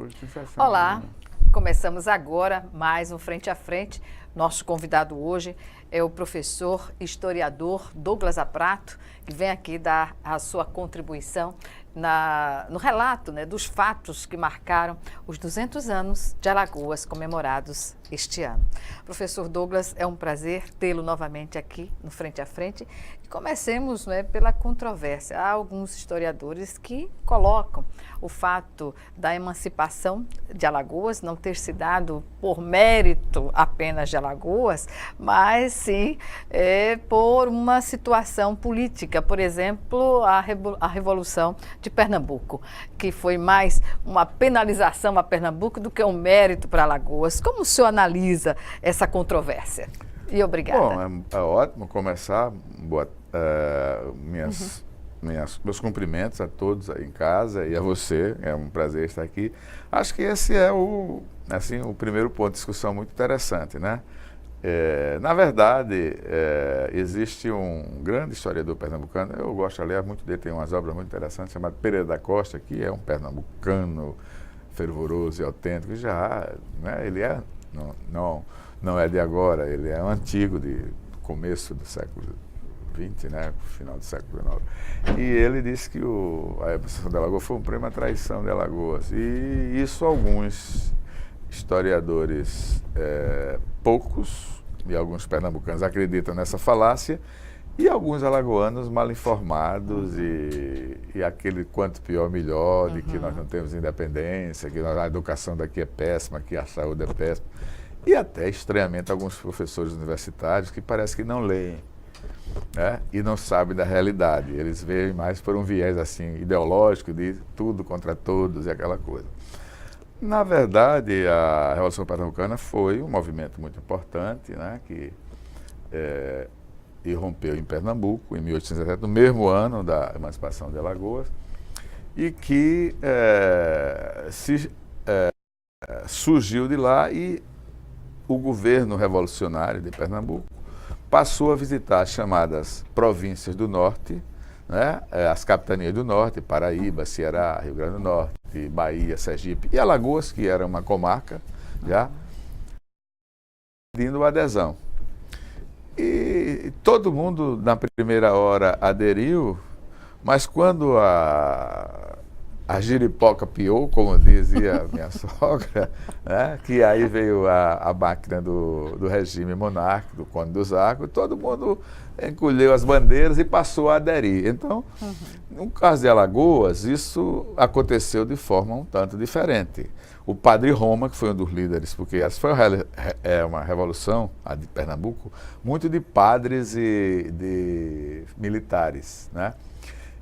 Foi sensacional. Olá, começamos agora mais um Frente a Frente. Nosso convidado hoje é o professor historiador Douglas Aprato, que vem aqui dar a sua contribuição no relato, dos fatos que marcaram os 200 anos de Alagoas comemorados este ano. Professor Douglas, é um prazer tê-lo novamente aqui no Frente a Frente. E comecemos pela controvérsia. Há alguns historiadores que colocam o fato da emancipação de Alagoas não ter se dado por mérito apenas de Alagoas, mas sim por uma situação política, por exemplo, a Revolução de Pernambuco, que foi mais uma penalização a Pernambuco do que um mérito para Alagoas. Como o senhor analisa essa controvérsia? E obrigada. Bom, é ótimo começar. Meus cumprimentos a todos aí em casa e a você. É um prazer estar aqui. Acho que esse é o primeiro ponto de discussão muito interessante, né? Na verdade, existe um grande historiador pernambucano, eu gosto, aliás, muito dele, tem umas obras muito interessantes, chamado Pereira da Costa, que é um pernambucano fervoroso e autêntico, ele não é de agora, ele é um antigo, do começo do século XX, final do século XIX. E ele disse que a emancipação de Alagoas foi um prêmio à traição de Alagoas, e isso alguns historiadores, poucos, e alguns pernambucanos acreditam nessa falácia, e alguns alagoanos mal informados e aquele quanto pior melhor, de que nós não temos independência, que a educação daqui é péssima, que a saúde é péssima, e até estranhamente alguns professores universitários que parece que não leem, e não sabem da realidade. Eles veem mais por um viés assim ideológico de tudo contra todos e aquela coisa. Na verdade, a Revolução Pernambucana foi um movimento muito importante, que irrompeu em Pernambuco, em 1870, no mesmo ano da emancipação de Alagoas, e que surgiu de lá, e o governo revolucionário de Pernambuco passou a visitar as chamadas províncias do Norte, as capitanias do Norte, Paraíba, Ceará, Rio Grande do Norte, Bahia, Sergipe e Alagoas, que era uma comarca, pedindo adesão. E todo mundo, na primeira hora, aderiu, mas quando a giripoca piou, como dizia minha sogra, que aí veio a máquina do regime monárquico, do Conde dos Arcos, todo mundo encolheu as bandeiras e passou a aderir. Então, no caso de Alagoas, isso aconteceu de forma um tanto diferente. O padre Roma, que foi um dos líderes, porque essa foi uma revolução, a de Pernambuco, muito de padres e de militares,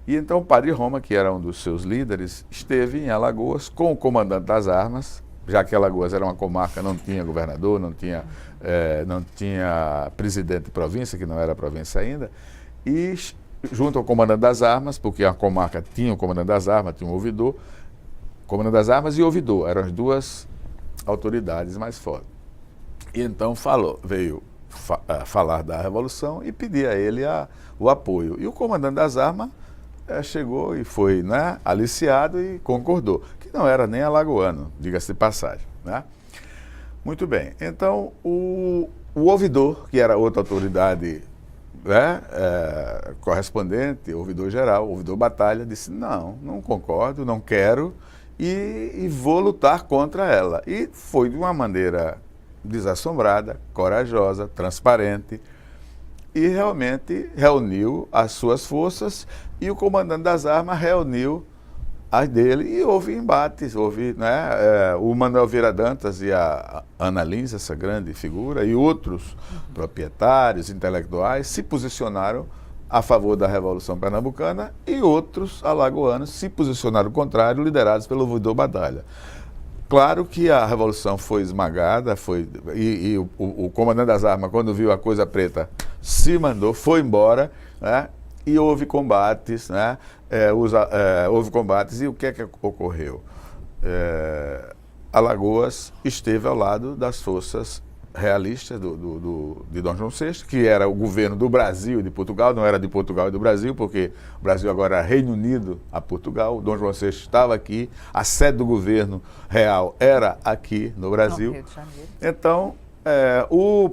E então o padre Roma, que era um dos seus líderes, esteve em Alagoas com o comandante das armas, já que Alagoas era uma comarca, não tinha governador, não tinha presidente de província, que não era província ainda, e junto ao comandante das armas, porque a comarca tinha o comandante das armas, tinha um ouvidor, comandante das armas e ouvidor, eram as duas autoridades mais fortes. E então veio falar da Revolução e pedir a ele o apoio. E o comandante das armas chegou e foi aliciado e concordou, que não era nem alagoano, diga-se de passagem. Muito bem, então o ouvidor, que era outra autoridade correspondente, ouvidor geral, ouvidor batalha, disse: não concordo, não quero e vou lutar contra ela. E foi de uma maneira desassombrada, corajosa, transparente, e realmente reuniu as suas forças, e o comandante das armas reuniu as dele, e houve embates, o Manuel Vieira Dantas e a Ana Lins, essa grande figura, e outros proprietários, intelectuais, se posicionaram a favor da Revolução Pernambucana, e outros alagoanos se posicionaram ao contrário, liderados pelo ouvidor Batalha. Claro que a Revolução foi esmagada, e o comandante das armas, quando viu a coisa preta, se mandou, foi embora, e houve combates, houve combates, e o que é que ocorreu? Alagoas esteve ao lado das forças realista de Dom João VI, que era o governo do Brasil e de Portugal, não era de Portugal e do Brasil, porque o Brasil agora era Reino Unido a Portugal, Dom João VI estava aqui, a sede do governo real era aqui no Brasil. Rio de Janeiro. Então, o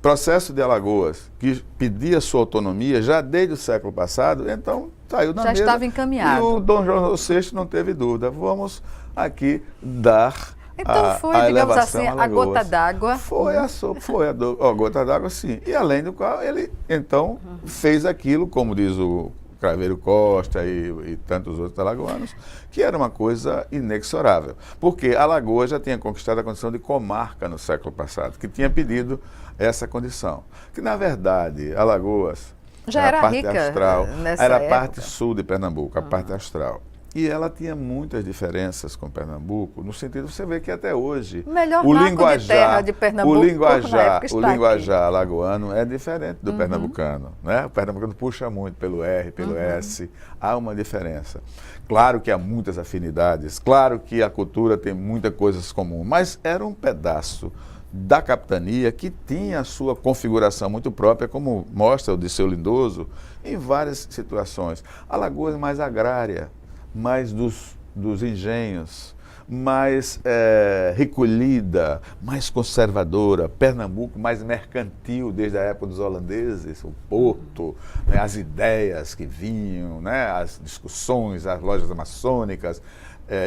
processo de Alagoas, que pedia sua autonomia já desde o século passado, então saiu na mesa. Já estava encaminhado. E o Dom João VI não teve dúvida. Vamos aqui dar então foi, a digamos elevação assim, a a Alagoas. gota d'água. Foi a gota d'água, sim. E além do qual ele, então, fez aquilo, como diz o Craveiro Costa e tantos outros alagoanos, que era uma coisa inexorável. Porque Alagoas já tinha conquistado a condição de comarca no século passado, que tinha pedido essa condição. Que, na verdade, Alagoas já era era a parte rica austral, nessa era a época. parte sul de Pernambuco, a parte austral. E ela tinha muitas diferenças com Pernambuco, no sentido, você vê que até hoje O melhor o marco linguajar, de terra de Pernambuco, o na linguajar, época, o está linguajar alagoano é diferente do pernambucano, né? O pernambucano puxa muito pelo R, pelo S, há uma diferença. Claro que há muitas afinidades, claro que a cultura tem muitas coisas comuns, mas era um pedaço da capitania que tinha a sua configuração muito própria, como mostra o Dirceu Lindoso, em várias situações. Alagoas mais agrária, mais dos engenhos, mais recolhida, mais conservadora. Pernambuco mais mercantil desde a época dos holandeses, o porto, né, as ideias que vinham, né, as discussões, as lojas maçônicas.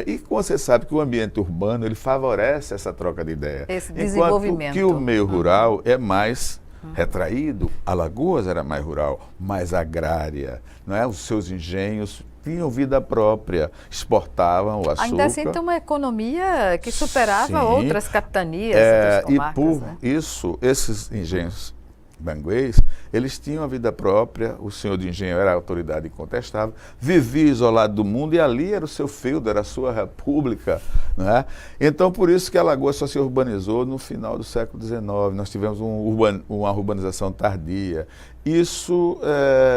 E você sabe que o ambiente urbano ele favorece essa troca de ideia. Esse desenvolvimento. Enquanto que o meio rural é mais retraído, Alagoas era mais rural, mais agrária, não é? Os seus engenhos tinham vida própria, exportavam o açúcar. Ainda assim tem uma economia que superava Sim. outras capitanias, outras E comarcas, por né? isso, esses engenhos banguês, eles tinham a vida própria, o senhor de engenho era a autoridade incontestável, vivia isolado do mundo e ali era o seu feudo, era a sua república, né? Então, por isso que Alagoas só se urbanizou no final do século XIX, nós tivemos uma urbanização tardia. Isso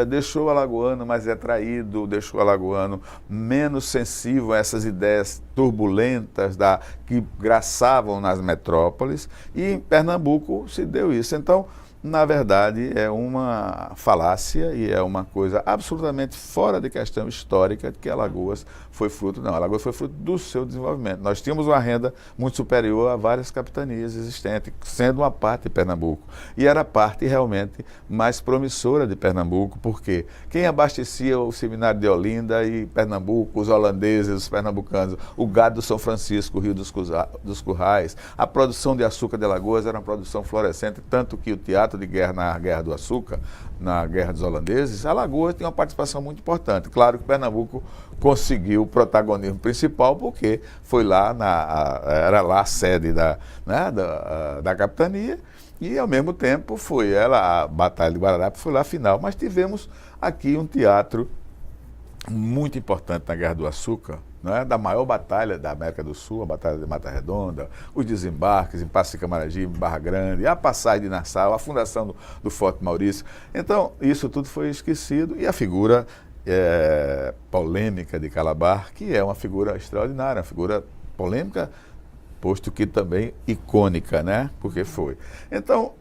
deixou o alagoano mais retraído, deixou o alagoano menos sensível a essas ideias turbulentas que graçavam nas metrópoles, e em Pernambuco se deu isso. Então, na verdade, é uma falácia e é uma coisa absolutamente fora de questão histórica de que Alagoas foi fruto, não, Alagoas foi fruto do seu desenvolvimento. Nós tínhamos uma renda muito superior a várias capitanias existentes, sendo uma parte de Pernambuco. E era a parte realmente mais promissora de Pernambuco, porque quem abastecia o seminário de Olinda e Pernambuco, os holandeses, os pernambucanos, o gado do São Francisco, o Rio dos Currais, a produção de açúcar de Alagoas era uma produção florescente, tanto que o teatro de guerra na Guerra do Açúcar, na Guerra dos Holandeses, Alagoas tem uma participação muito importante. Claro que Pernambuco conseguiu o protagonismo principal porque foi lá, era lá a sede da capitania e, ao mesmo tempo, foi ela, a Batalha de Guararapes foi lá a final. Mas tivemos aqui um teatro muito importante na Guerra do Açúcar, da maior batalha da América do Sul, a Batalha de Mata Redonda, os desembarques em Passo de Camaragibe, Barra Grande, a passagem de Nassau, a fundação do Forte Maurício. Então, isso tudo foi esquecido e a figura polêmica de Calabar, que é uma figura extraordinária, uma figura polêmica, posto que também icônica, né? Porque foi. Então,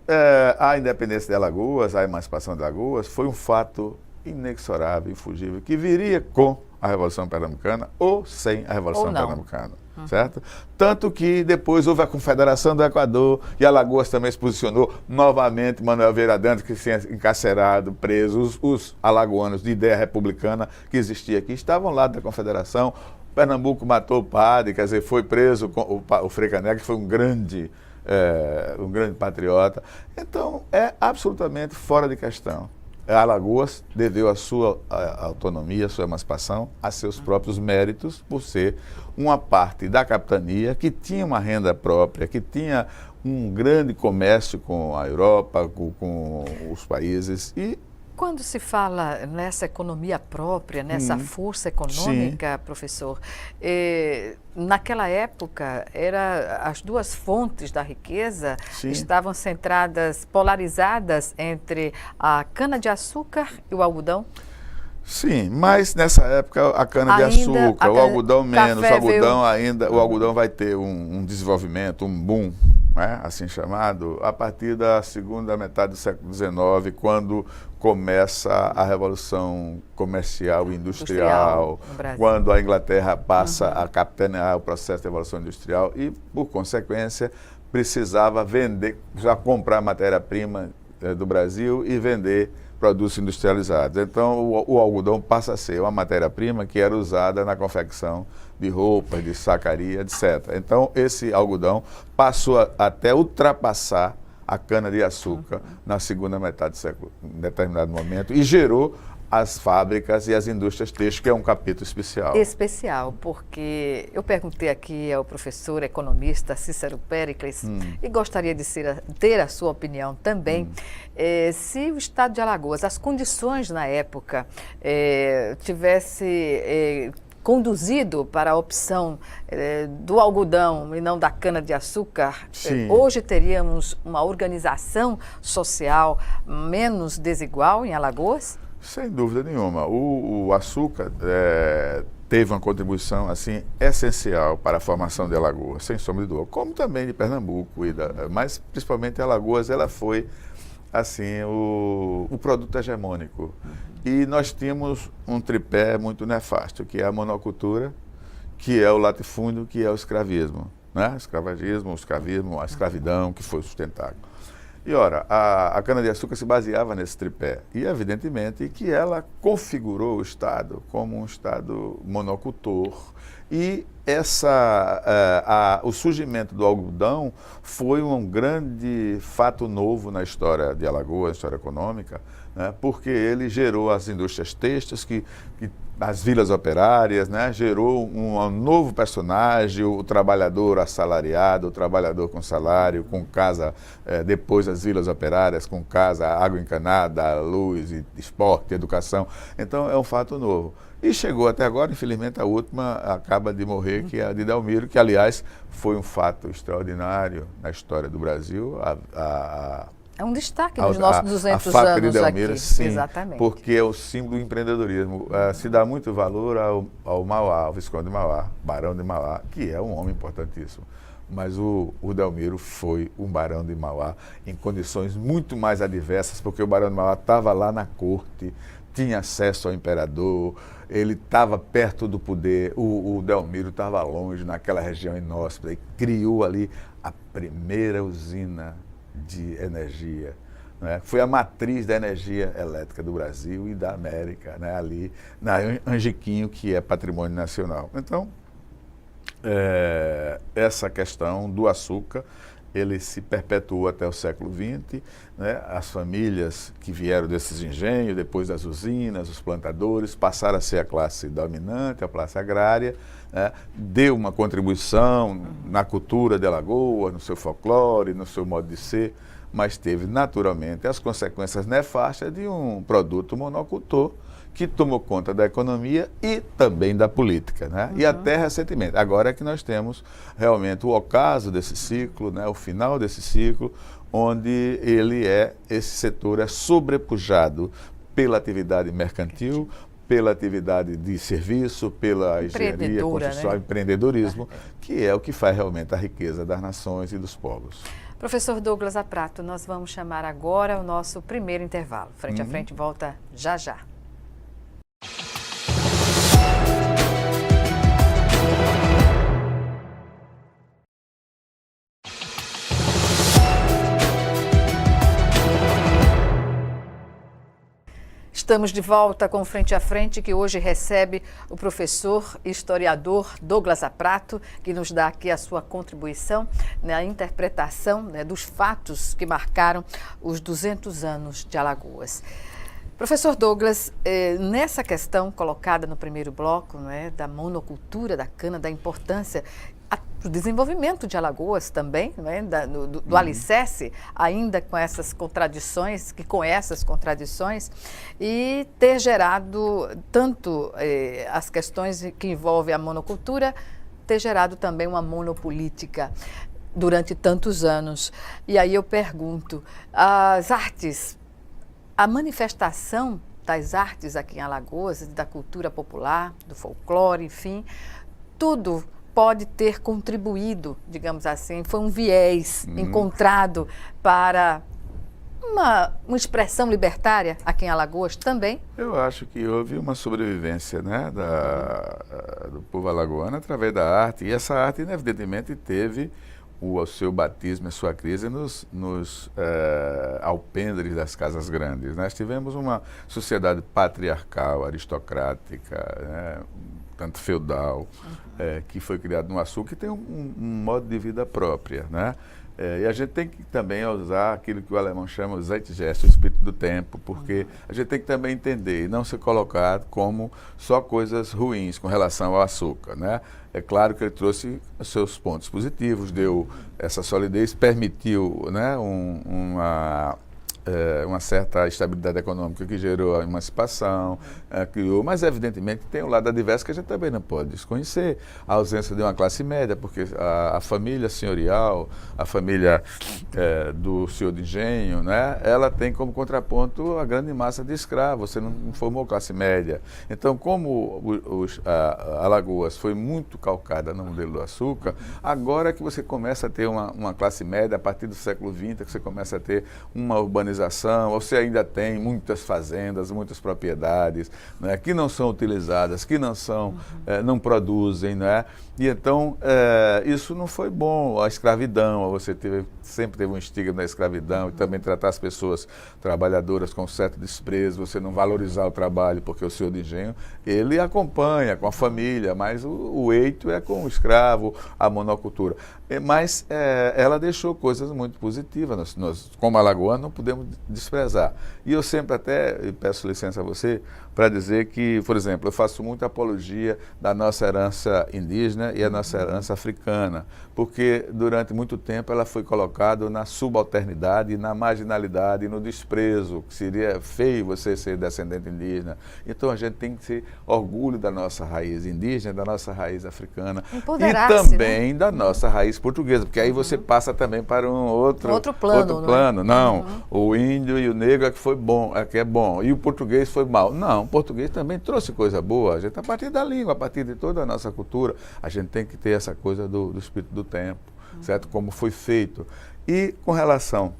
a independência de Alagoas, a emancipação de Alagoas, foi um fato inexorável, infugível, que viria com a Revolução Pernambucana ou sem a Revolução Pernambucana, certo? Tanto que depois houve a Confederação do Equador e Alagoas também se posicionou novamente, Manuel Vieira Dantas, que tinha encarcerado, preso, os alagoanos de ideia republicana que existia aqui, estavam lá da Confederação. Pernambuco matou o padre, quer dizer, foi preso o Frei Caneca, que foi um grande patriota. Então, é absolutamente fora de questão. Alagoas deveu a sua autonomia, a sua emancipação, a seus próprios méritos, por ser uma parte da capitania que tinha uma renda própria, que tinha um grande comércio com a Europa, com os países. E quando se fala nessa economia própria, nessa força econômica, professor, naquela época, as duas fontes da riqueza estavam centradas, polarizadas entre a cana-de-açúcar e o algodão? Sim, mas nessa época a cana-de-açúcar, o algodão menos, o algodão vai ter um desenvolvimento, um boom né, assim chamado, a partir da segunda metade do século XIX, quando começa a Revolução Comercial e Industrial, no Brasil. quando a Inglaterra passa a capitanear o processo de Revolução Industrial e, por consequência, precisava vender, já comprar matéria-prima do Brasil e vender produtos industrializados. Então, o algodão passa a ser uma matéria-prima que era usada na confecção de roupas, de sacaria, etc. Então, esse algodão passou até ultrapassar a cana-de-açúcar na segunda metade do século, em determinado momento, e gerou as fábricas e as indústrias têxteis, que é um capítulo especial. Especial, porque eu perguntei aqui ao professor economista Cícero Péricles, e gostaria de ter a sua opinião também, se o estado de Alagoas, as condições na época, tivesse conduzido para a opção do algodão e não da cana-de-açúcar, hoje teríamos uma organização social menos desigual em Alagoas? Sem dúvida nenhuma. O açúcar teve uma contribuição assim essencial para a formação de Alagoas, sem sombra de dúvida, como também de Pernambuco, mas principalmente Alagoas, ela foi assim o produto hegemônico. E nós tínhamos um tripé muito nefasto, que é a monocultura, que é o latifúndio, que é o escravismo, né? Escravagismo, o escravismo, a escravidão, que foi sustentável. E, ora, a cana-de-açúcar se baseava nesse tripé. E, evidentemente, que ela configurou o Estado como um Estado monocultor. E o surgimento do algodão foi um grande fato novo na história de Alagoas, na história econômica, né, porque ele gerou as indústrias têxteis, as vilas operárias, né, gerou um novo personagem, o trabalhador assalariado, o trabalhador com salário, com casa, depois das vilas operárias, com casa, água encanada, luz, esporte, educação. Então, é um fato novo. E chegou até agora, infelizmente, a última acaba de morrer, que é a de Delmiro, que, aliás, foi um fato extraordinário na história do Brasil. É um destaque nos nossos 200 a faca anos de Delmiro, aqui. sim, exatamente. Porque é o símbolo do empreendedorismo. Se dá muito valor ao Mauá, ao Visconde de Mauá, Barão de Mauá, que é um homem importantíssimo. Mas o Delmiro foi um Barão de Mauá em condições muito mais adversas, porque o Barão de Mauá estava lá na corte, tinha acesso ao imperador, ele estava perto do poder, o Delmiro estava longe, naquela região inóspita, e criou ali a primeira usina de energia, né? Foi a matriz da energia elétrica do Brasil e da América, né? Ali na Angiquinho, que é patrimônio nacional. Então, essa questão do açúcar, ele se perpetuou até o século XX, né? As famílias que vieram desses engenhos, depois das usinas, os plantadores, passaram a ser a classe dominante, a classe agrária, né? Deu uma contribuição na cultura de Alagoas, no seu folclore, no seu modo de ser, mas teve naturalmente as consequências nefastas de um produto monocultor que tomou conta da economia e também da política, né? E até recentemente. Agora é que nós temos realmente o ocaso desse ciclo, né? O final desse ciclo, onde esse setor é sobrepujado pela atividade mercantil, pela atividade de serviço, pela engenharia, construção, né? Empreendedorismo, que é o que faz realmente a riqueza das nações e dos povos. Professor Douglas Aprato, nós vamos chamar agora o nosso primeiro intervalo. Frente a Frente volta já já. Estamos de volta com Frente a Frente, que hoje recebe o professor e historiador Douglas Aprato, que nos dá aqui a sua contribuição na interpretação, né, dos fatos que marcaram os 200 anos de Alagoas. Professor Douglas, nessa questão colocada no primeiro bloco, né, da monocultura da cana, da importância do desenvolvimento de Alagoas também, né, do alicerce, ainda com essas contradições, e ter gerado tanto as questões que envolvem a monocultura, ter gerado também uma monopolítica durante tantos anos. E aí eu pergunto, as artes, a manifestação das artes aqui em Alagoas, da cultura popular, do folclore, enfim, tudo pode ter contribuído, digamos assim, foi um viés encontrado para uma expressão libertária aqui em Alagoas também? Eu acho que houve uma sobrevivência, né, do povo alagoano através da arte, e essa arte, evidentemente, teve o seu batismo, a sua crise nos alpendres das casas grandes. Nós tivemos uma sociedade patriarcal, aristocrática, né, tanto feudal, que foi criado no açúcar, que tem um modo de vida própria, né? E a gente tem que também usar aquilo que o alemão chama o Zeitgeist, o espírito do tempo, porque a gente tem que também entender e não se colocar como só coisas ruins com relação ao açúcar, né? É claro que ele trouxe os seus pontos positivos, deu essa solidez, permitiu, né, uma certa estabilidade econômica que gerou a emancipação, criou, mas evidentemente tem o lado adverso que a gente também não pode desconhecer, a ausência de uma classe média, porque a família senhorial, a família do senhor de engenho, né, ela tem como contraponto a grande massa de escravos, você não formou classe média. Então, como Alagoas foi muito calcada no modelo do açúcar, agora que você começa a ter uma classe média, a partir do século XX, que você começa a ter uma urbanização, você ainda tem muitas fazendas, muitas propriedades, né, que não são utilizadas, que não produzem, né? E então isso não foi bom. A escravidão, você sempre teve um estigma da escravidão, e também tratar as pessoas trabalhadoras com certo desprezo, você não valorizar o trabalho, porque o senhor de engenho, ele acompanha com a família, mas o eito é com o escravo, a monocultura. Mas ela deixou coisas muito positivas, nós como alagoanos não podemos desprezar. E eu sempre até peço licença a você para dizer que, por exemplo, eu faço muita apologia da nossa herança indígena e a nossa herança africana, porque durante muito tempo ela foi colocada na subalternidade, na marginalidade, no desprezo, que seria feio você ser descendente indígena. Então a gente tem que ter orgulho da nossa raiz indígena, da nossa raiz africana e também, né, da nossa raiz portuguesa, porque aí você passa também para um outro plano. Não, o índio e o negro é que foi bom, é bom, e o português foi mal. Não, o português também trouxe coisa boa. A gente, a partir da língua, a partir de toda a nossa cultura, a gente tem que ter essa coisa do espírito do tempo, certo? Como foi feito. E com relação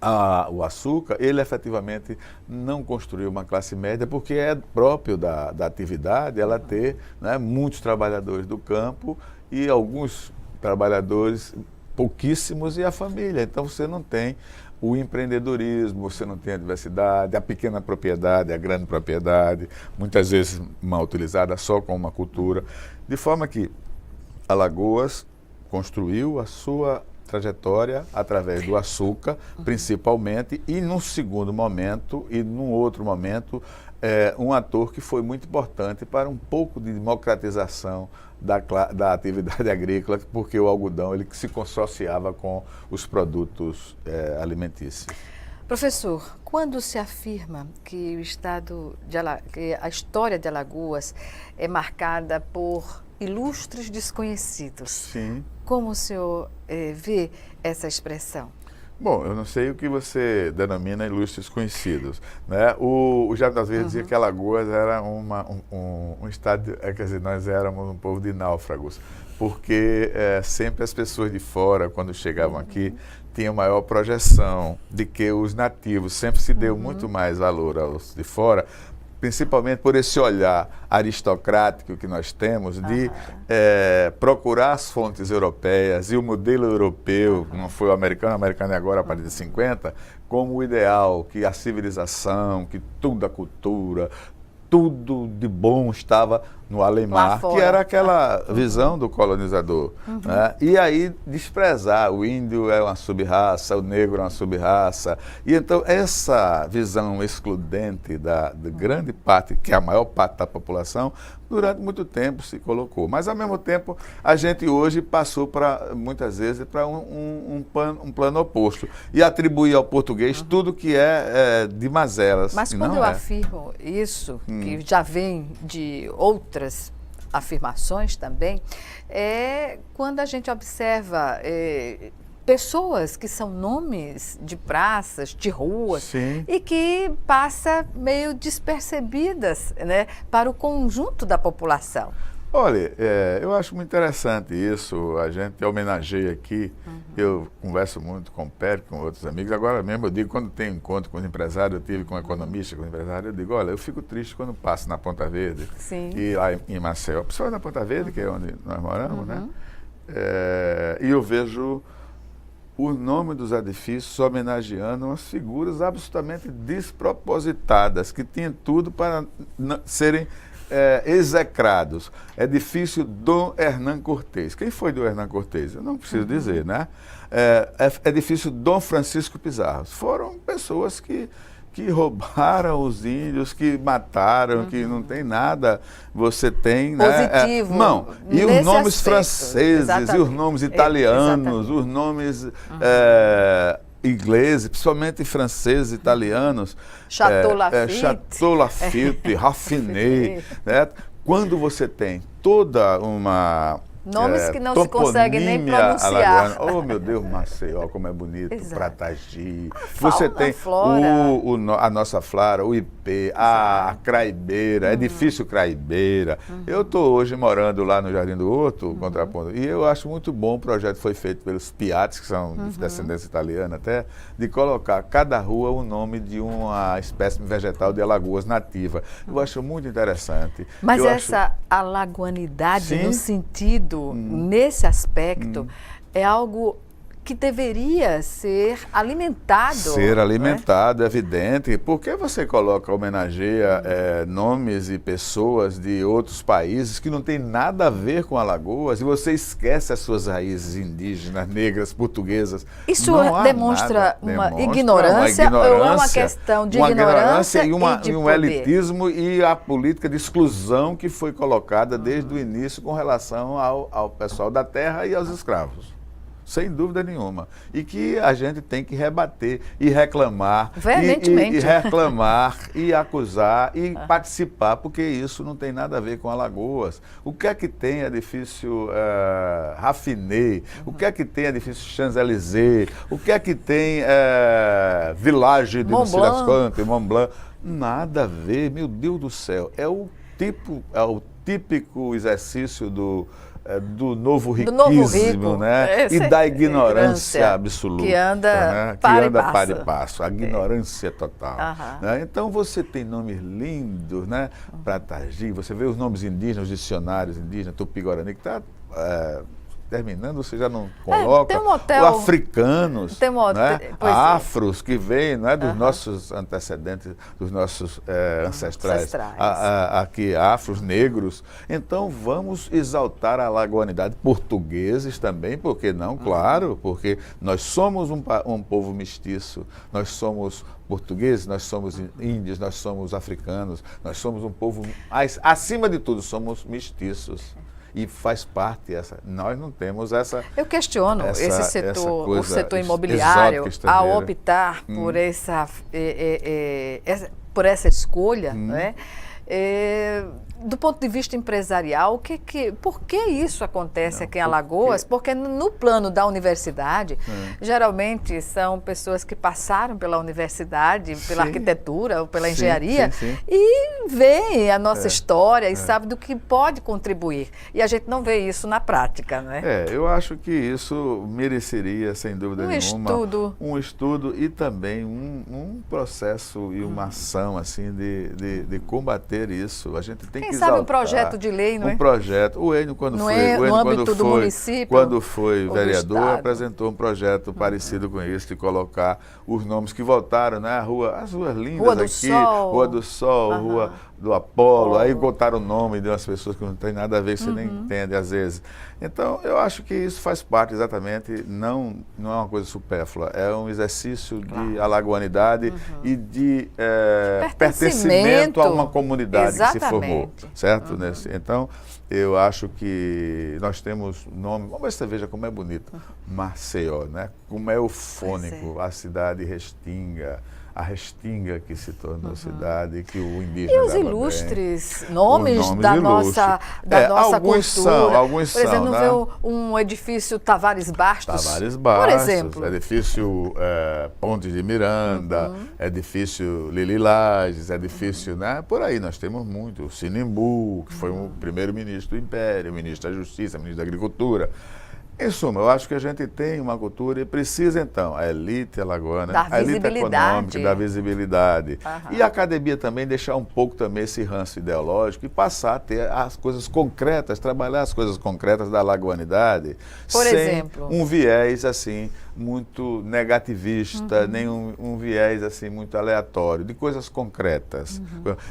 ao açúcar, ele efetivamente não construiu uma classe média, porque é próprio da atividade ela ter, né, muitos trabalhadores do campo e alguns trabalhadores pouquíssimos e a família. Então você não tem o empreendedorismo, você não tem a diversidade, a pequena propriedade, a grande propriedade, muitas vezes mal utilizada só com uma cultura. De forma que Alagoas construiu a sua trajetória através do açúcar, principalmente, e num segundo momento, e num outro momento, um ator que foi muito importante para um pouco de democratização da atividade agrícola, porque o algodão ele se consociava com os produtos alimentícios. Professor, quando se afirma que que a história de Alagoas é marcada por ilustres desconhecidos, sim, como o senhor vê essa expressão? Bom, eu não sei o que você denomina ilustres conhecidos, né? O Jabes das Verdes dizia que Alagoas era um estado, quer dizer, nós éramos um povo de náufragos, porque sempre as pessoas de fora, quando chegavam aqui, tinham maior projeção de que os nativos. Sempre se deu muito mais valor aos de fora, principalmente por esse olhar aristocrático que nós temos de procurar as fontes europeias e o modelo europeu, não foi o americano é agora a partir de 50, como o ideal, que a civilização, que tudo a cultura, tudo de bom estava no Alemar, que era aquela visão do colonizador. Né? E aí desprezar, o índio é uma sub-raça, o negro é uma sub-raça. E então essa visão excludente da grande parte, que é a maior parte da população, durante muito tempo se colocou. Mas ao mesmo tempo a gente hoje passou muitas vezes para um plano oposto e atribuir ao português tudo que é de mazelas. Mas quando eu afirmo isso, que já vem de outras afirmações também, é quando a gente observa pessoas que são nomes de praças, de ruas, sim, e que passa meio despercebidas, né, para o conjunto da população. Olha, eu acho muito interessante isso, a gente homenageia aqui, eu converso muito com o Pérez, com outros amigos, agora mesmo eu digo, quando tem encontro com os empresários, eu tive com um economista, com um empresário, eu digo, olha, eu fico triste quando passo na Ponta Verde, e lá em Maceió, principalmente na Ponta Verde, que é onde nós moramos, né? E eu vejo o nome dos edifícios homenageando umas figuras absolutamente despropositadas, que tinham tudo para serem execrados. Edifício Dom Hernán Cortés. Quem foi Dom Hernán Cortés? Eu não preciso dizer, né? Edifício Dom Francisco Pizarro. Foram pessoas que roubaram os índios, que mataram, que não tem nada, você tem... Positivo. Né? Não, e os nomes aspecto. franceses, Exatamente. e os nomes italianos, os nomes ingleses, principalmente franceses, italianos. Chateau Lafite. Chateau Lafite, Raffiné, né? Quando você tem toda uma... Nomes que não se conseguem nem pronunciar. Alagoana. Oh, meu Deus, Maceió, como é bonito, Pratagi. Fauna, Você tem flora. a nossa Flara, o IP, a Craibeira, Edifício Craibeira. Eu estou hoje morando lá no Jardim do Horto, Contraponto, e eu acho muito bom o projeto que foi feito pelos Piatti, que são de descendência italiana até, de colocar cada rua o nome de uma espécie vegetal de Alagoas nativa. Eu acho muito interessante. Mas essa alagoanidade, no sentido, nesse aspecto, é algo que deveria ser alimentado. Ser alimentado, é evidente. Por que você homenageia nomes e pessoas de outros países que não tem nada a ver com Alagoas e você esquece as suas raízes indígenas, negras, portuguesas? Isso demonstra uma ignorância ou é uma questão de ignorância e um elitismo e a política de exclusão que foi colocada desde o início com relação ao pessoal da terra e aos escravos. Sem dúvida nenhuma. E que a gente tem que rebater e reclamar. Veementemente. E reclamar e acusar e participar, porque isso não tem nada a ver com Alagoas. O que é que tem edifício Raffiné? O que é que tem edifício Champs-Élysées? O que é que tem Village de Mont Blanc? Nada a ver, meu Deus do céu. É o típico exercício do novo riquismo, né? E da ignorância absoluta, que anda para e passo, a ignorância total. Né? Então você tem nomes lindos, né? Pratagi, você vê os nomes indígenas, os dicionários indígenas, Tupi-Guarani, que está terminando, você já não coloca. Tem um hotel, os africanos, né? Afros, que vêm, não é, dos nossos antecedentes, dos nossos ancestrais. Aqui, afros, negros. Então, vamos exaltar a alagoanidade. Portugueses também, por que não? Claro, porque nós somos um povo mestiço, nós somos portugueses, nós somos índios, nós somos africanos, nós somos um povo, acima de tudo, somos mestiços. E faz parte nós não temos essa... Eu questiono esse setor, o setor imobiliário, ao optar por essa escolha, né? Do ponto de vista empresarial, por que isso acontece aqui em Alagoas? Porque no plano da universidade, geralmente são pessoas que passaram pela universidade, pela arquitetura ou pela engenharia, e veem a nossa história e sabem do que pode contribuir. E a gente não vê isso na prática, né? Eu acho que isso mereceria, sem dúvida nenhuma, um estudo e também um processo e uma ação assim de combater isso. A gente tem que sabe um projeto de lei, não é? Um projeto. O Enio, no âmbito do município, quando foi vereador, apresentou um projeto parecido com isso, de colocar os nomes que voltaram, né? As ruas lindas Rua do aqui, Sol. Rua do Sol, Rua do Apolo, aí botaram o nome de umas pessoas que não tem nada a ver, que você nem entende às vezes. Então, eu acho que isso faz parte exatamente, não é uma coisa supérflua, é um exercício de alagoanidade e de pertencimento a uma comunidade que se formou, certo? Então, eu acho que nós temos nome, vamos ver se você veja como é bonito, Maceió, né? Como é eufônico, a cidade restinga, a Restinga que se tornou cidade, que o indígena... E os ilustres nomes nomes da ilustres. nossa alguns cultura. Alguns por exemplo, são, não né? vê um edifício Tavares Bastos, Tavares por Bastos, exemplo. edifício Pontes de Miranda, edifício Lili Lages, edifício, né? Por aí nós temos muito. O Sinimbu, que foi o primeiro-ministro do Império, ministro da Justiça, ministro da Agricultura. Em suma, eu acho que a gente tem uma cultura e precisa, então, a elite alagoana, Dar a elite visibilidade. econômica, da visibilidade. Aham. E a academia também deixar um pouco também esse ranço ideológico e passar a ter as coisas concretas, trabalhar as coisas concretas da alagoanidade, Por sem exemplo? um viés, assim, muito negativista, nem um viés, assim, muito aleatório, de coisas concretas.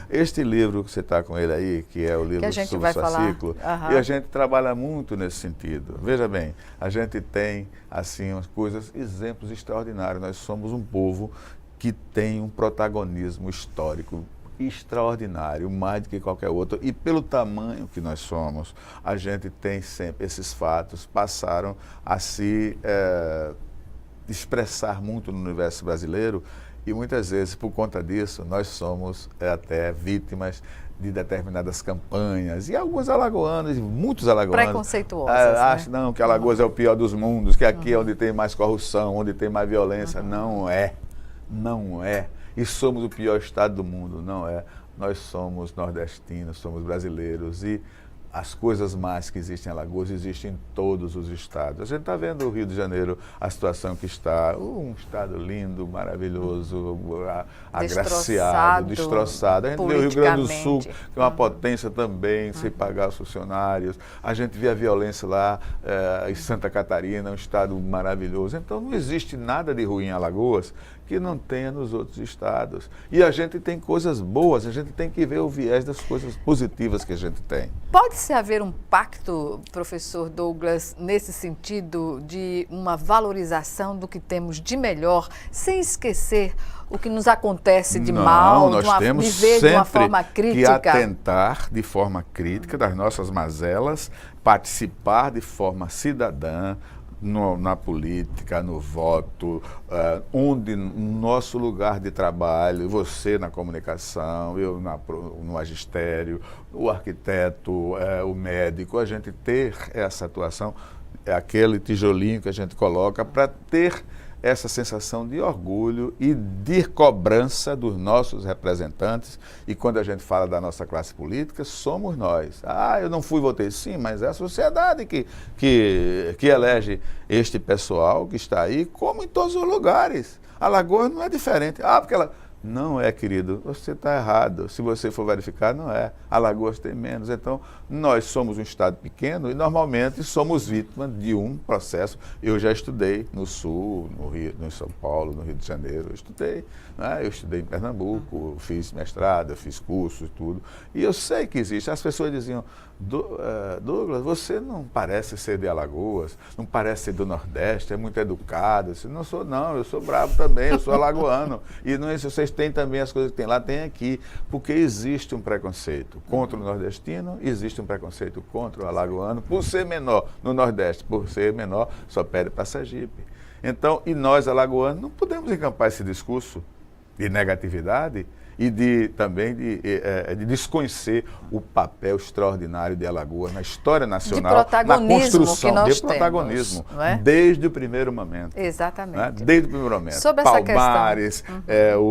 Este livro que você está com ele aí, que é o livro a gente sobre vai o falar. ciclo, Aham. e a gente trabalha muito nesse sentido. Veja bem, a gente tem, assim, umas coisas, exemplos extraordinários. Nós somos um povo que tem um protagonismo histórico extraordinário, mais do que qualquer outro. E pelo tamanho que nós somos, a gente tem sempre esses fatos, passaram a se expressar muito no universo brasileiro e muitas vezes, por conta disso, nós somos até vítimas de determinadas campanhas. E alguns alagoanos, muitos alagoanos, Preconceituosas, acham né? não, que Alagoas é o pior dos mundos, que aqui é onde tem mais corrupção, onde tem mais violência. Não é. Não é. E somos o pior estado do mundo. Não é. Nós somos nordestinos, somos brasileiros e as coisas más que existem em Alagoas existem em todos os estados. A gente está vendo o Rio de Janeiro, a situação que está, um estado lindo, maravilhoso, agraciado, destroçado. A gente vê o Rio Grande do Sul, que é uma potência também, sem pagar os funcionários. A gente vê a violência lá em Santa Catarina, um estado maravilhoso. Então não existe nada de ruim em Alagoas que não tenha nos outros estados. E a gente tem coisas boas, a gente tem que ver o viés das coisas positivas que a gente tem. Pode-se haver um pacto, professor Douglas, nesse sentido de uma valorização do que temos de melhor, sem esquecer o que nos acontece de mal, nós temos viver de uma forma que crítica? atentar de forma crítica das nossas mazelas, participar de forma cidadã, na política, no voto, onde no nosso lugar de trabalho, você na comunicação, eu no magistério, o arquiteto, o médico, a gente ter essa atuação, aquele tijolinho que a gente coloca para ter essa sensação de orgulho e de cobrança dos nossos representantes. E quando a gente fala da nossa classe política, somos nós. Eu não fui, votei sim, mas é a sociedade que elege este pessoal que está aí, como em todos os lugares. Alagoas não é diferente. Porque ela... Não é, querido, você está errado. Se você for verificar, não é. Alagoas tem menos. Então, nós somos um estado pequeno e normalmente somos vítimas de um processo. Eu já estudei no Sul, no Rio, no São Paulo, no Rio de Janeiro. Eu estudei, né? Eu estudei em Pernambuco, fiz mestrado, fiz curso e tudo. E eu sei que existe. As pessoas diziam, Douglas, você não parece ser de Alagoas, não parece ser do Nordeste, é muito educado. Eu disse, não sou não, eu sou bravo também, eu sou alagoano. E não é isso, vocês têm também as coisas que tem lá, tem aqui. Porque existe um preconceito contra o nordestino, existe um preconceito contra o alagoano, por ser menor no Nordeste, por ser menor, só pede para Sergipe. Então, e nós alagoanos não podemos encampar esse discurso de negatividade e também de desconhecer o papel extraordinário de Alagoas na história nacional, na construção de protagonismo, não é? desde o primeiro momento. Exatamente. Né? Desde o primeiro momento. Sobre essa Palmares, questão.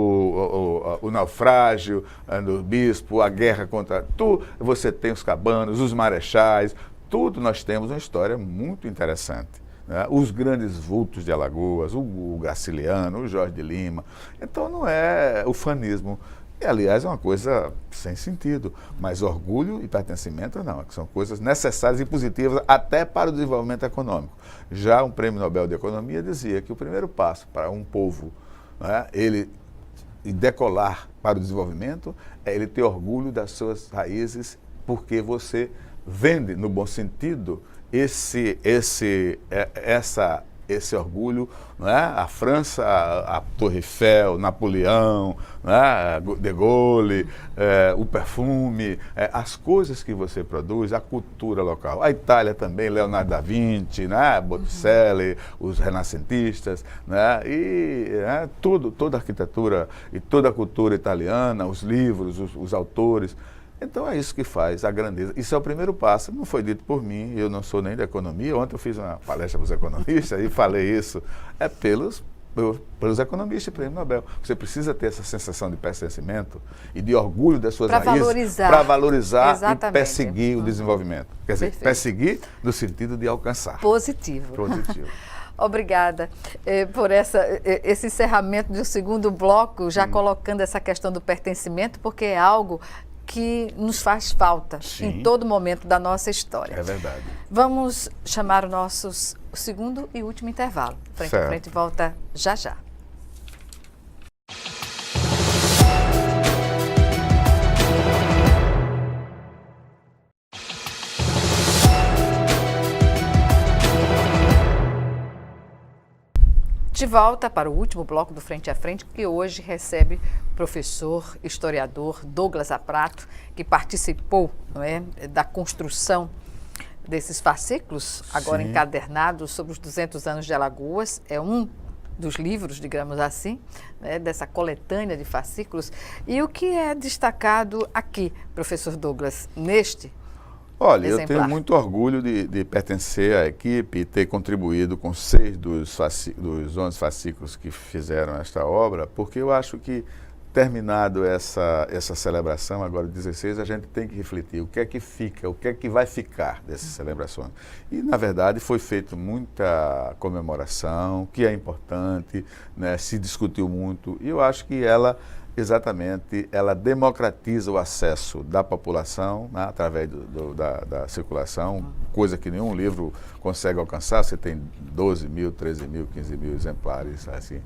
O naufrágio do bispo, a guerra contra... Você tem os cabanos, os marechais, tudo nós temos uma história muito interessante. Os grandes vultos de Alagoas, o Graciliano, o Jorge de Lima. Então não é ufanismo. E, aliás, é uma coisa sem sentido. Mas orgulho e pertencimento não, que são coisas necessárias e positivas até para o desenvolvimento econômico. Já um prêmio Nobel de Economia dizia que o primeiro passo para um povo, ele decolar para o desenvolvimento, é ele ter orgulho das suas raízes, porque você vende, no bom sentido, esse orgulho, né? A França, a Torre Eiffel, Napoleão, né? De Gaulle, o perfume, as coisas que você produz, a cultura local. A Itália também, Leonardo da Vinci, né? Botticelli, os renascentistas, né? E toda a arquitetura e toda a cultura italiana, os livros, os autores. Então é isso que faz a grandeza. Isso é o primeiro passo, não foi dito por mim, eu não sou nem da economia. Ontem eu fiz uma palestra para os economistas e falei isso. É pelos economistas e prêmio Nobel. Você precisa ter essa sensação de pertencimento e de orgulho das suas raízes para valorizar Exatamente. E perseguir o desenvolvimento. Quer dizer, Perfeito. perseguir no sentido de alcançar. Positivo. Positivo. Obrigada por esse encerramento do segundo bloco, já colocando essa questão do pertencimento, porque é algo que nos faz falta em todo momento da nossa história. É verdade. Vamos chamar o segundo e último intervalo. Frente a Frente volta já já. De volta para o último bloco do Frente a Frente, que hoje recebe o professor, historiador Douglas Aprato, que participou, não é, da construção desses fascículos, agora encadernados, sobre os 200 anos de Alagoas. É um dos livros, digamos assim, né, dessa coletânea de fascículos. E o que é destacado aqui, professor Douglas, neste Olha, exemplar? Eu tenho muito orgulho de pertencer à equipe e ter contribuído com 6 dos 11 fascículos que fizeram esta obra, porque eu acho que, terminado essa celebração, agora 16, a gente tem que refletir o que é que fica, o que é que vai ficar dessas celebrações. E, na verdade, foi feita muita comemoração, que é importante, né, se discutiu muito, e eu acho que ela democratiza o acesso da população, né, através da circulação, coisa que nenhum livro consegue alcançar. Você tem 12 mil, 13 mil, 15 mil exemplares assim,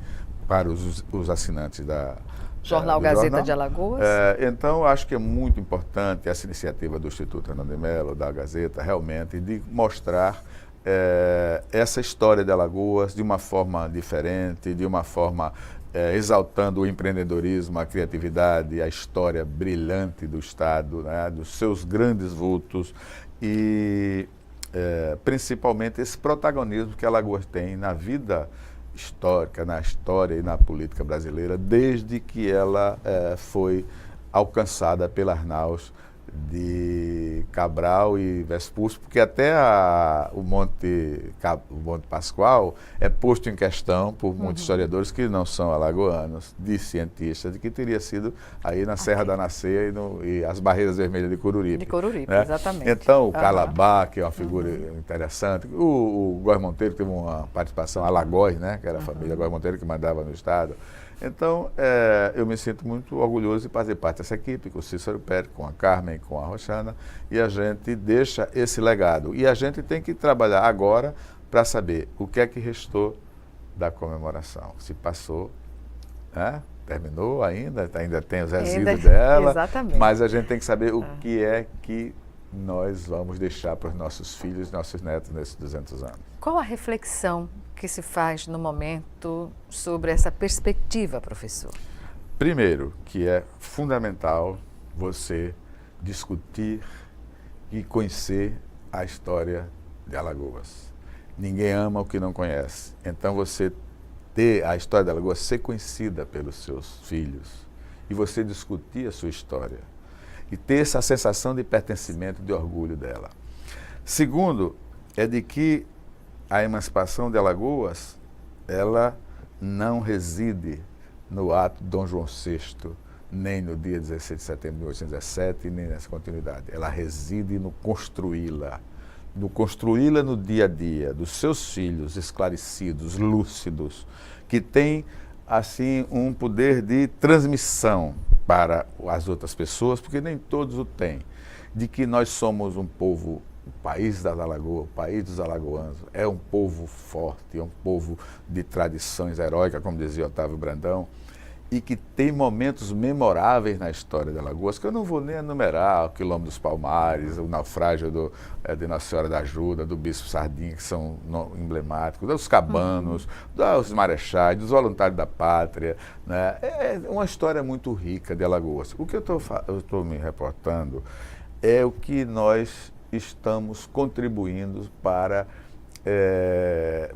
para os assinantes da Jornal Gazeta de Alagoas. Então, acho que é muito importante essa iniciativa do Instituto Fernando de Mello, da Gazeta, realmente, de mostrar essa história de Alagoas de uma forma diferente, de uma forma exaltando o empreendedorismo, a criatividade, a história brilhante do Estado, né, dos seus grandes vultos e principalmente esse protagonismo que Alagoas tem na vida histórica, na história e na política brasileira, desde que ela foi alcançada pelas naus de Cabral e Vespúcio, porque até o Monte Pascoal é posto em questão por muitos historiadores que não são alagoanos, de cientistas, de que teria sido aí na Serra da Naceia e as Barreiras Vermelhas de Coruripe. De Coruripe, né? Exatamente. Então, o Calabá, que é uma figura interessante, o Góes Monteiro teve uma participação, Alagóis, né, que era a família Góes Monteiro que mandava no Estado. Então, eu me sinto muito orgulhoso de fazer parte dessa equipe, com o Cícero Pérez, com a Carmen, com a Roxana, e a gente deixa esse legado. E a gente tem que trabalhar agora para saber o que é que restou da comemoração. Se passou, né? Terminou ainda tem os resíduos dela, exatamente. Mas a gente tem que saber o que é que nós vamos deixar para os nossos filhos, nossos netos nesses 200 anos. Qual a reflexão que se faz no momento sobre essa perspectiva, professor? Primeiro, que é fundamental você discutir e conhecer a história de Alagoas. Ninguém ama o que não conhece. Então, você ter a história de Alagoas ser conhecida pelos seus filhos e você discutir a sua história e ter essa sensação de pertencimento, de orgulho dela. Segundo, é de que a emancipação de Alagoas, ela não reside no ato de Dom João VI, nem no dia 16 de setembro de 1817, nem nessa continuidade. Ela reside no construí-la no dia a dia, dos seus filhos esclarecidos, lúcidos, que têm, assim, um poder de transmissão para as outras pessoas, porque nem todos o têm, de que nós somos um povo, o país das Alagoas, o país dos alagoanos, é um povo forte, é um povo de tradições heróicas, como dizia Otávio Brandão, e que tem momentos memoráveis na história de Alagoas, que eu não vou nem enumerar, o Quilombo dos Palmares, o naufrágio de Nossa Senhora da Ajuda, do Bispo Sardinha, que são emblemáticos, dos cabanos, dos marechais, dos voluntários da pátria, né? É uma história muito rica de Alagoas. O que eu estou me reportando é o que nós estamos contribuindo para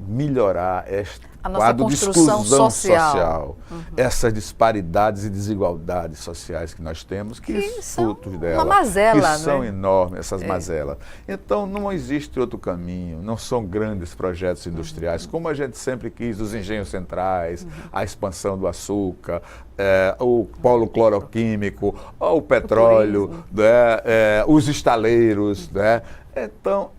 melhorar este quadro de exclusão social. Essas disparidades e desigualdades sociais que nós temos, que frutos dela, uma mazela, que são enormes, essas mazelas. Então, não existe outro caminho, não são grandes projetos industriais, como a gente sempre quis, os engenhos centrais, a expansão do açúcar, o polo cloroquímico, o petróleo, os estaleiros, né? Então,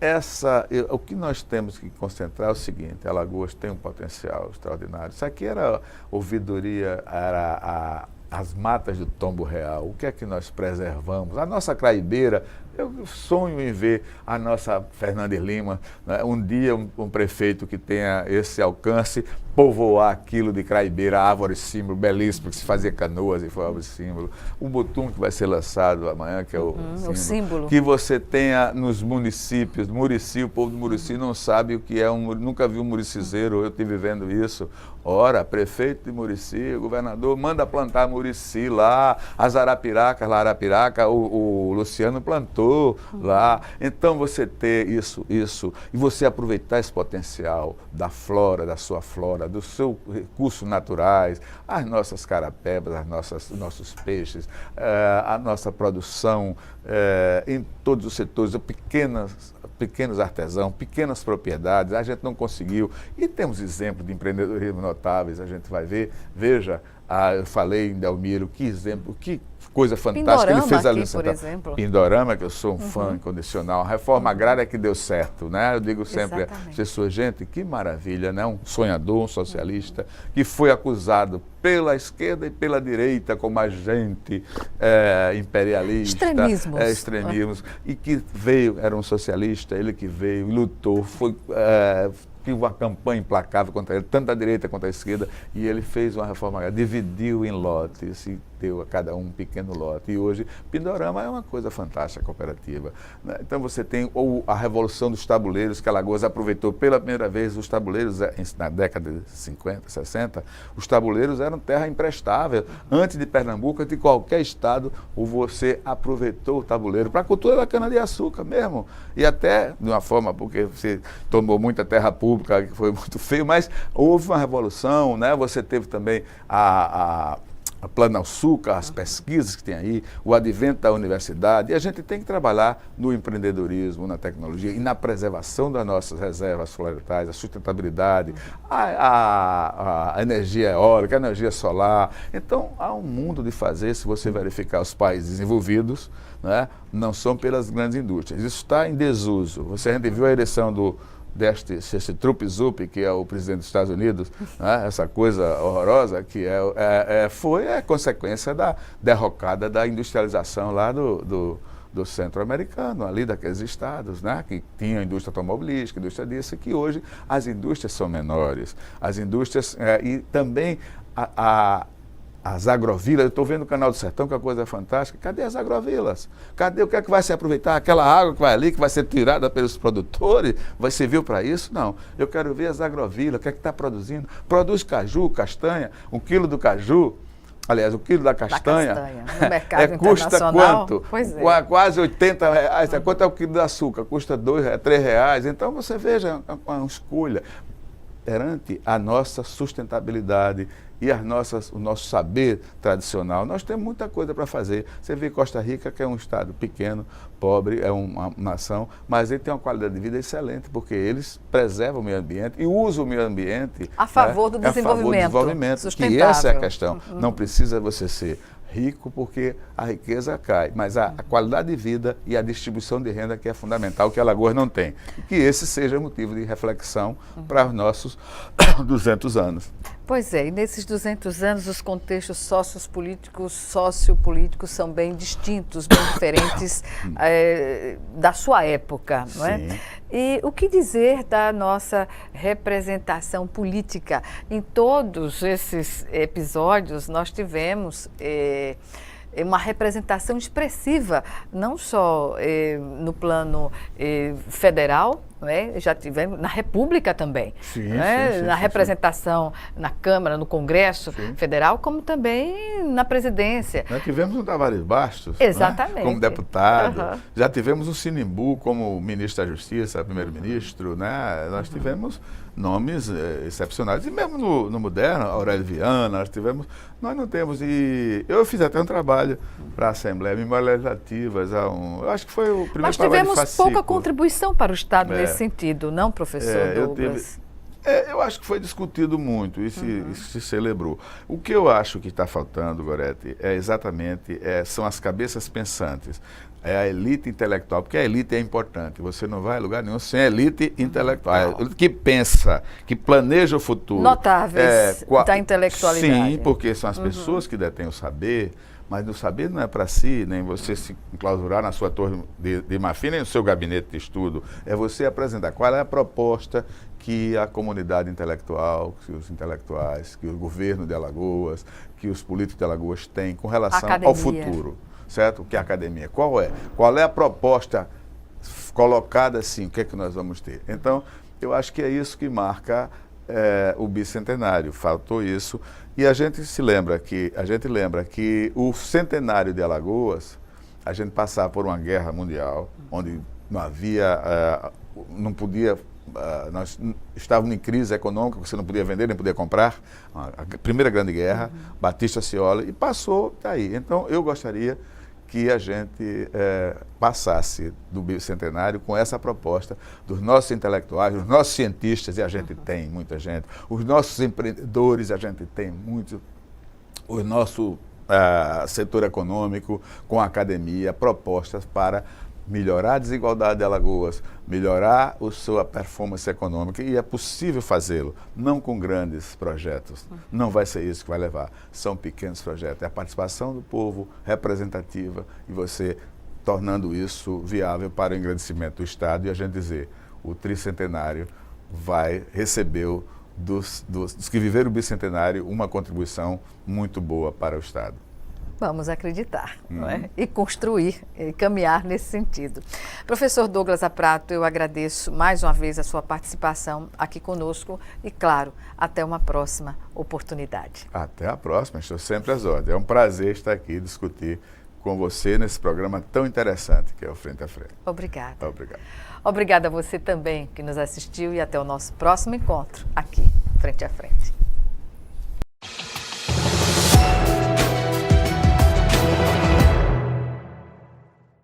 o que nós temos que concentrar é o seguinte: Alagoas tem um potencial extraordinário. Isso aqui era ouvidoria, era as matas do Tombo Real. O que é que nós preservamos? A nossa craibeira. Eu sonho em ver a nossa Fernandes Lima, né? Um dia um prefeito que tenha esse alcance, povoar aquilo de craibeira, árvore símbolo, belíssimo, que se fazia canoas e foi árvore símbolo. O Butum que vai ser lançado amanhã, que é o símbolo. Que você tenha nos municípios, Murici, o povo do Murici não sabe o que é, nunca viu um muricizeiro, eu estive vendo isso. Ora, prefeito de Murici, o governador manda plantar Murici lá, as arapiracas, lá Arapiraca, o Luciano plantou lá. Então você ter isso, e você aproveitar esse potencial da flora, da sua flora, dos seus recursos naturais, as nossas carapebas, os nossos peixes, a nossa produção em todos os setores, pequenos artesãos, pequenas propriedades, a gente não conseguiu. E temos exemplos de empreendedorismo notáveis, a gente vai ver. Veja, eu falei em Delmiro, que exemplo, que coisa fantástica. Ele fez ali, por exemplo. Pindorama, que eu sou um fã incondicional, a reforma agrária que deu certo, né? Eu digo sempre às pessoas, gente, que maravilha, né? Um sonhador, um socialista, que foi acusado pela esquerda e pela direita como agente imperialista. Extremismos. E que veio, era um socialista, ele que veio, lutou, tive uma campanha implacável contra ele, tanto da direita quanto da esquerda, e ele fez uma reforma agrária, dividiu em lotes e deu a cada um pequeno lote. E hoje, Pindorama é uma coisa fantástica, cooperativa, né? Então você tem a revolução dos tabuleiros, que Alagoas aproveitou pela primeira vez. Os tabuleiros, na década de 50, 60, os tabuleiros eram terra imprestável. Antes de Pernambuco, de qualquer estado, você aproveitou o tabuleiro para a cultura da cana-de-açúcar mesmo. E até, de uma forma, porque você tomou muita terra pública, que foi muito feio, mas houve uma revolução, né? Você teve também a Plano Açúcar, as pesquisas que tem aí, o advento da universidade, e a gente tem que trabalhar no empreendedorismo, na tecnologia e na preservação das nossas reservas florestais, a sustentabilidade, a energia eólica, a energia solar. Então, há um mundo de fazer, se você verificar os países desenvolvidos, né, não são pelas grandes indústrias. Isso está em desuso. A gente viu a eleição desse Trump-Zup, que é o presidente dos Estados Unidos, né? Essa coisa horrorosa que foi consequência da derrocada da industrialização lá do centro-americano, ali daqueles estados, né? Que tinham indústria automobilística, indústria disso, que hoje as indústrias são menores. As indústrias e também as agrovilas. Eu estou vendo o Canal do Sertão, que é uma coisa fantástica. Cadê as agrovilas? Cadê o que é que vai se aproveitar? Aquela água que vai ali, que vai ser tirada pelos produtores, vai servir para isso? Não. Eu quero ver as agrovilas, o que é que está produzindo. Produz caju, castanha, 1 quilo do caju. Aliás, o quilo da castanha, no mercado custa quanto? Pois é. Quase R$80. Quanto é o quilo de açúcar? Custa R$3. Então você veja uma escolha perante a nossa sustentabilidade e o nosso saber tradicional. Nós temos muita coisa para fazer. Você vê Costa Rica, que é um estado pequeno, pobre, é uma nação, mas ele tem uma qualidade de vida excelente, porque eles preservam o meio ambiente e usam o meio ambiente a favor do desenvolvimento sustentável. Que essa é a questão. Não precisa você ser rico, porque a riqueza cai, mas a qualidade de vida e a distribuição de renda que é fundamental, que Alagoas não tem. Que esse seja motivo de reflexão para os nossos 200 anos. Pois é, e nesses 200 anos os contextos sociopolíticos são bem distintos, bem diferentes da sua época, não é? Sim. E o que dizer da nossa representação política? Em todos esses episódios nós tivemos uma representação expressiva, não só no plano federal, já tivemos na República também, Sim, na representação na Câmara, no Congresso Federal, como também na presidência. Nós tivemos o Tavares Bastos, Exatamente, como deputado, já tivemos o Sinimbu como ministro da Justiça, primeiro-ministro, né? Nós tivemos nomes excepcionais, e mesmo no moderno, Aurélio Viana, nós não temos, e eu fiz até um trabalho para a Assembleia, Memórias Legislativas, eu acho que foi o primeiro trabalho de fascículo. Nós tivemos pouca contribuição para o Estado nesse sentido, não, professor Douglas? Eu acho que foi discutido muito e se celebrou. O que eu acho que está faltando, Gorete, são as cabeças pensantes, é a elite intelectual, porque a elite é importante, você não vai a lugar nenhum sem a elite intelectual, que pensa, que planeja o futuro. Notáveis da intelectualidade. Sim, porque são as pessoas que detêm o saber, mas o saber não é para si, nem você se enclausurar na sua torre de marfim, nem no seu gabinete de estudo. É você apresentar qual é a proposta que a comunidade intelectual, que os intelectuais, que o governo de Alagoas, que os políticos de Alagoas têm com relação ao futuro. Certo? Que a academia. Qual é? Qual é a proposta colocada assim? O que é que nós vamos ter? Então, eu acho que é isso que marca o bicentenário. Faltou isso. E a gente lembra que o centenário de Alagoas, a gente passava por uma guerra mundial, onde não havia, não podia, nós estávamos em crise econômica, você não podia vender, nem podia comprar, a primeira grande guerra, Batista Cioli, e passou daí. Então, eu gostaria que a gente passasse do bicentenário com essa proposta dos nossos intelectuais, dos nossos cientistas, e a gente tem muita gente, os nossos empreendedores, a gente tem muito, o nosso setor econômico, com a academia, propostas para melhorar a desigualdade de Alagoas, melhorar a sua performance econômica, e é possível fazê-lo, não com grandes projetos, não vai ser isso que vai levar, são pequenos projetos, é a participação do povo representativa e você tornando isso viável para o engrandecimento do Estado e a gente dizer, o tricentenário recebeu dos que viveram o bicentenário uma contribuição muito boa para o Estado. Vamos acreditar, não é? E construir, e caminhar nesse sentido. Professor Douglas Zaprato, eu agradeço mais uma vez a sua participação aqui conosco e, claro, até uma próxima oportunidade. Até a próxima, estou sempre às ordens. É um prazer estar aqui e discutir com você nesse programa tão interessante que é o Frente a Frente. Obrigada. Obrigado. Obrigada a você também que nos assistiu e até o nosso próximo encontro aqui, Frente a Frente.